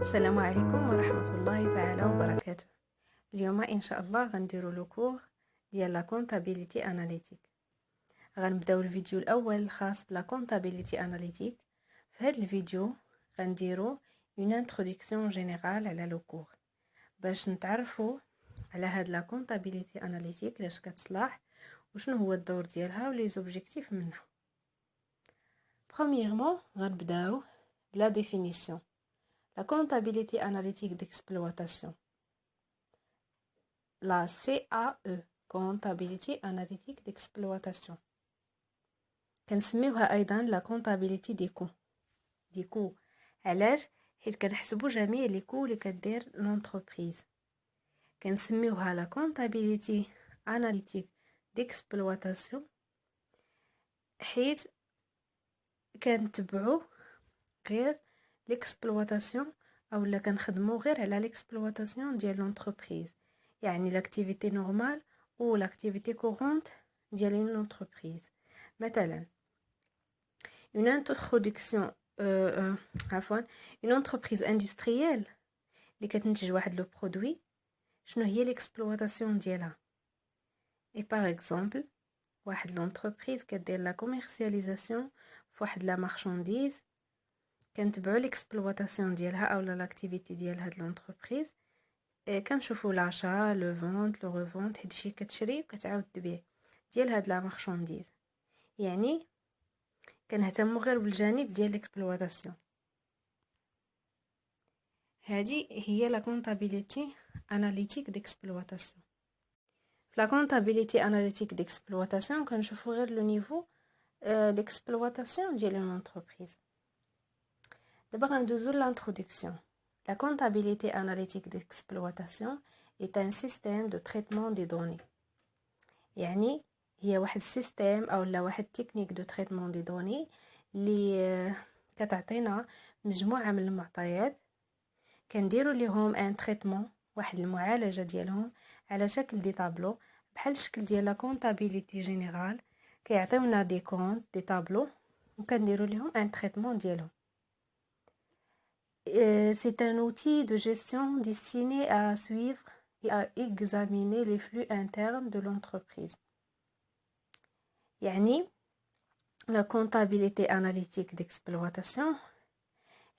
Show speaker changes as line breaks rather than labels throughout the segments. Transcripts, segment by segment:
السلام عليكم ورحمة الله تعالى وبركاته. اليوم ان شاء الله غنديروا لو كور ديال لا كونطابيليتي اناليتيك. غنبداو الفيديو الاول الخاص بلا كونطابيليتي اناليتيك. في هذا الفيديو غنديروا اون انتروداكسيون جينيرال على لو كور باش نتعرفوا على هاد لا كونطابيليتي اناليتيك لاش كتصلح وشنو هو الدور ديالها ولي زوبجيكتيف منها. Premièrement, غنبداو بلا définition. La comptabilité analytique d'exploitation. La CAE, comptabilité analytique d'exploitation. كنسميوها ايضا la comptabilité des coûts. des coûts. علاش؟ حيت كنحسبوا جميع لي كو اللي كدير l'entreprise. كنسميوها la comptabilité analytique d'exploitation حيت كنتبعوا غير l'exploitation او لا كنخدموا غير على l'exploitation ديال l'entreprise. يعني l'activité normale ou l'activité courante ديال une entreprise. مثلا une introduction عفوا une entreprise industrielle اللي كتنتج واحد لو برودوي شنو هي l'exploitation ديالها. et par exemple واحد l'entreprise كدير لا commercialisation فواحد لا marchandise كنتبعوا l'exploitation ديالها اولا l'activité ديال هاد l'entreprise. كنشوفوا l'achat, le vente, le revente هادشي كتشري وكتعاود تبيع ديال هاد لا marchandise. يعني كنهتموا غير بالجانب ديال l'exploitation. هذه هي لا كونطابيليتي اناليتيك d'exploitation. لا كونطابيليتي اناليتيك d'exploitation كنشوفوا غير لو نيفو d'exploitation ديال l'entreprise. دابا غندوزو l'introduction. La comptabilité analytique d'exploitation est un système de traitement des données. يعني هي واحد السيستم او لا واحد تكنيك دو تريتمون دي دوني اللي كتعطينا مجموعه من المعطيات كنديروا ليهم ان تريتمون واحد المعالجه ديالهم على شكل دي طابلو بحال الشكل ديال لا كونطابيليتي جينيرال كيعطيونا دي كونط دي طابلو وكنديروا ليهم ان تريتمون ديالهم. C'est un outil de gestion destiné à suivre et à examiner les flux internes de l'entreprise. يعني la comptabilité analytique d'exploitation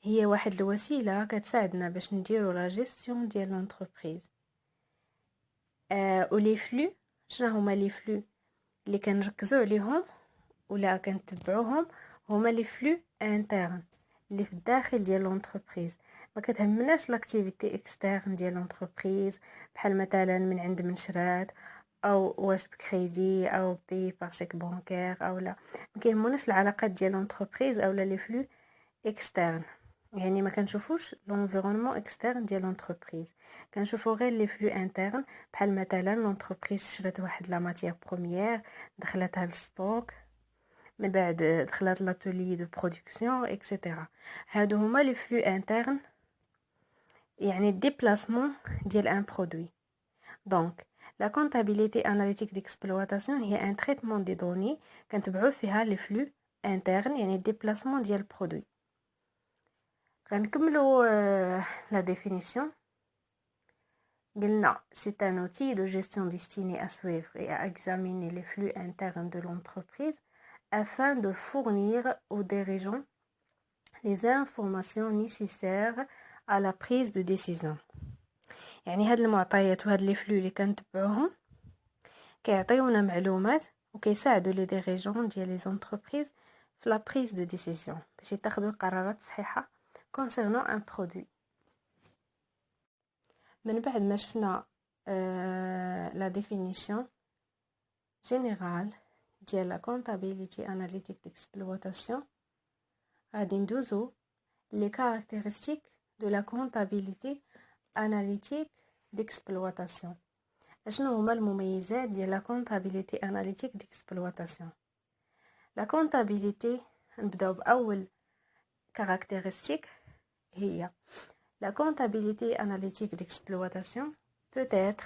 هي واحد الوسيله كتساعدنا باش نديرو لا جيستيون ديال l'entreprise. ولي فلو شنو هما لي فلو اللي كنركزوا عليهم ولا كنتبعوهم هما لي فلو انترن اللي في الداخل ديال l'entreprise. ما كتهمناش لاكتيفيتي اكسترن ديال l'entreprise بحال مثلا من عند منشرات او واش بكريدي او بي بار شيك بانكير او لا. ما كيهموناش العلاقات ديال l'entreprise او لا لي فلو اكسترن. يعني ما كنشوفوش l'environnement اكسترن ديال l'entreprise كنشوفو غير لي فلو انترن بحال مثلا l'entreprise شرات واحد لا ماتيير بروميير دخلتها للستوك من بعد دخلت لاتولي دو برودكسيون اكسيتيرا. هادو هما لي فلو انترن يعني الديبلاسمون ديال ان برودوي. دونك لا كونطابيليتي اناليتيك ديكسبلواتاسيون هي ان تريتمون دي دوني كنتبعو فيها لي فلو انترن يعني الديبلاسمون ديال البرودوي. غنكملو la définition. قلنا c'est un outil de gestion destiné à suivre et à examiner les flux internes de l'entreprise afin de fournir aux dirigeants les informations nécessaires à la prise de décision. يعني هاد المعطيات وهاد لي فلو اللي كنتبعوهم كيعطيونا معلومات وكيساعدوا لي ديريجون ديال لي زونتربريز في لا بريز دو ديسيزيون باش يتخذوا القرارات الصحيحه concernant un produit. من بعد ما شفنا la définition générale ديال la comptabilité analytique d'exploitation غادي ندوزو les caractéristiques de la comptabilité analytique d'exploitation. شنو هما المميزات ديال la comptabilité analytique d'exploitation. la comptabilité نبداو باول caractéristique هي la comptabilité analytique d'exploitation peut être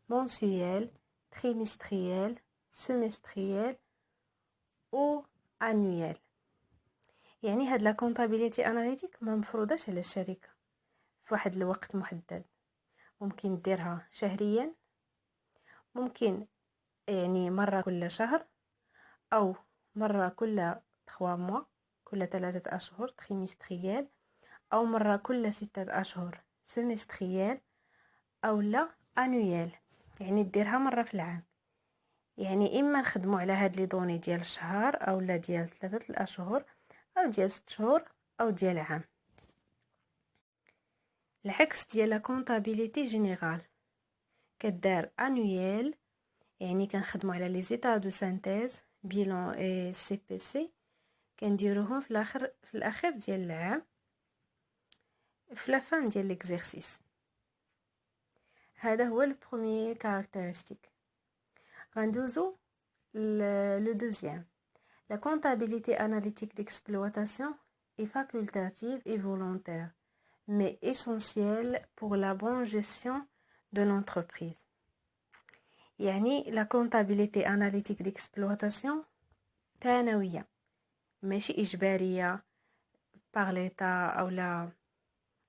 mensuelle, trimestrielle, semestrielle ou annuelle. يعني هاد لا كونطابيليتي اناليتيك ما مفروضاش على الشركه في واحد الوقت محدد. ممكن ديرها شهريا، ممكن يعني مرة كل شهر، أو مرة كل 3 موا، كل 3 أشهر تريمستريال، أو مرة كل 6 أشهر سيمستريال، أو لا أنويال، يعني ديرها مرة في العام. يعني إما نخدمو على هاد لي دوني ديال الشهر، أو لا ديال 3 الأشهر، أو ديال 6 شهور، أو ديال عام. العكس ديال لا كونطابيليتي جينيرال كدار انويل، يعني كنخدمو على لي زيتا دو سانتيز بيلون اي سي بي سي، كنديروهم في الاخر ديال العام، في لا فان ديال ليكزيرسيس. هذا هو البروميير كاركتيرستيك. غندوزو لو دوزيام. La comptabilité analytique d'exploitation est facultative et volontaire, mais essentielle pour la bonne gestion de l'entreprise. يعني la comptabilité analytique d'exploitation ثانوية، ماشي إجبارية par l'état أو لا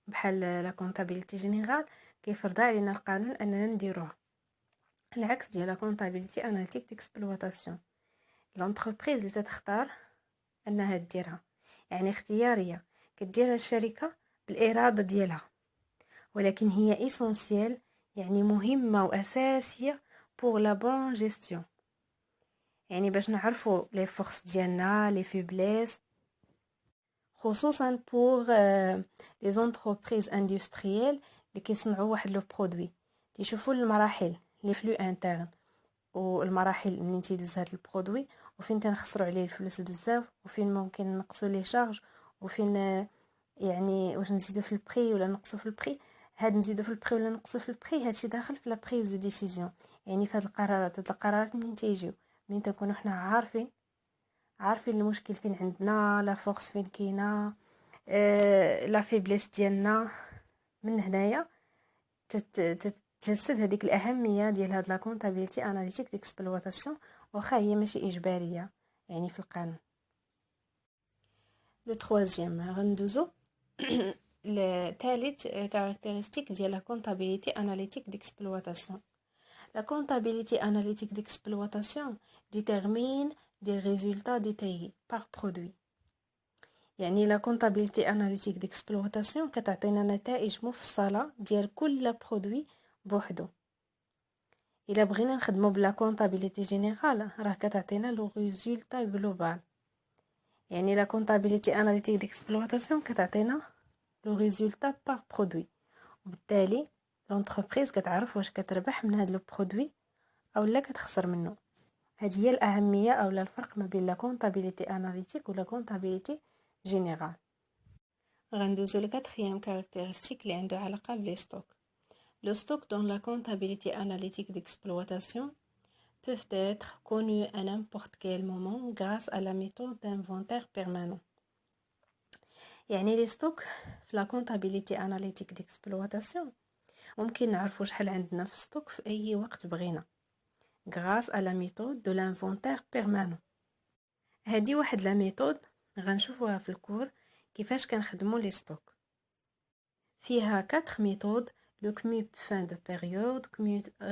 بحال la comptabilité générale كيفرض علينا القانون أننا نديروها. العكس ديال la comptabilité analytique d'exploitation، l'entreprise اللي تختار أنها ديرها، يعني اختيارية، كديرها الشركة بالإرادة ديالها، ولكن هي essentielle، يعني مهمة وأساسية pour la bonne gestion، يعني باش نعرفوا لي فورس ديالنا، لي فيبليس، خصوصا pour les entreprises industrielles اللي كيصنعوا واحد لو برودوي، تيشوفوا المراحل لي فلو انترن، والمراحل منين تيدوز هاد البرودوي، وفين تنخسروا عليه الفلوس بزاف، وفين ممكن نقصوا ليه شارج، وفين يعني واش نزيدوا في البري ولا نقصوا في البري. هاد نزيدوا في البري ولا نقصوا في البري، هادشي داخل في لا بريز دو ديسيزيون، يعني في هاد القرارات منين تيجيو، منين تكونوا حنا عارفين المشكل فين عندنا، لا فورس فين كاينه، لا فيبليس ديالنا. من هنايا تتجسد هذيك الاهميه ديال هاد لا كونطابيلتي اناليتيك ديكسبلواتاسيون، واخا هي ماشي اجباريه يعني في القانون. لو تروازيام غندوزو لثالث كاركتيرستيك ديال لا كونطابيلتي اناليتيك ديكسبلواتاسيون. La comptabilité analytique d'exploitation détermine des résultats détaillés par produit. يعني la comptabilité analytique d'exploitation كتعطينا نتائج مفصلة ديال كل برودوي بوحدو. إلا بغينا نخدمو بلا comptabilité générale راه كتعطينا لو résultat global. يعني la comptabilité analytique d'exploitation كتعطينا لو résultat par produit، وبالتالي l'entreprise كتعرف واش كتربح من هاد لو برودوي او لا كتخسر منه. هذه هي الاهميه او لا الفرق ما بين لا كونطابيليتي اناليتيك ولا كونطابيليتي جينيرال. غندوزو لكاتريام كاركتيرستيك اللي عنده علاقه بلي ستوك. لو ستوك دون لا كونطابيليتي اناليتيك d'exploitation peuvent être connus à n'importe quel moment grâce à la méthode d'inventaire permanent. يعني لي ستوك في لا كونطابيليتي اناليتيك d'exploitation ممكن نعرفوا شحال عندنا في ستوك في اي وقت بغينا grâce à la méthode de l'inventaire permanent. هذه واحد لا ميثود غنشوفوها في الكور كيفاش كنخدموا لي ستوك. فيها 4 ميثود: لو كميب fin de période،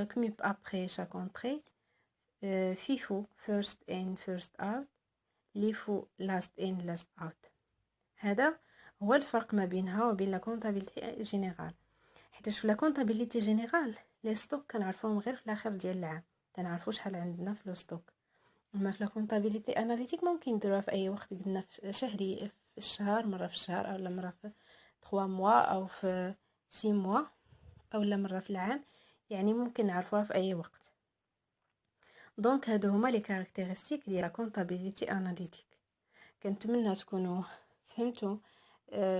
كميب après chaque entrée، فيفو first in first out، ليفو last in last out. هذا هو الفرق ما بينها وبين لا كونطابيلتي جينيرال، حيت في لا كونطابيلتي جينيرال لي ستوك كنعرفوهم غير في الاخر ديال العام، تنعرفوا شحال عندنا في لو ستوك. اما في لا كونطابيلتي اناليتيك ممكن نديروها في اي وقت بدنا، في شهري، في الشهر، مره في الشهر، او مره في 3 موا، او في 6 موا، او مره في العام، يعني ممكن نعرفوها في اي وقت. دونك هادو هما لي كاركتيرستيك ديال لا كونطابيلتي اناليتيك. كنتمنى تكونوا فهمتوا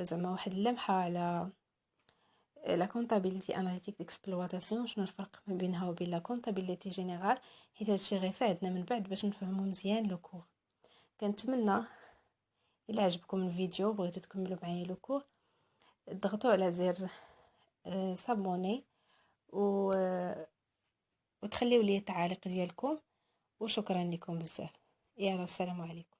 زعما واحد اللمحه على لا كونطابيلتي اناليتيك ديكسبلواتاسيون، شنو الفرق ما بينها وبين لا كونطابيلتي جينيرال، حيت هادشي غيساعدنا من بعد باش نفهموا مزيان لو كور. كنتمنى الا عجبكم الفيديو بغيتو تكملوا معايا لو كور، ضغطوا على زر سابوني وتخليوا لي التعاليق ديالكم، وشكرا لكم بزاف. يلا السلام عليكم.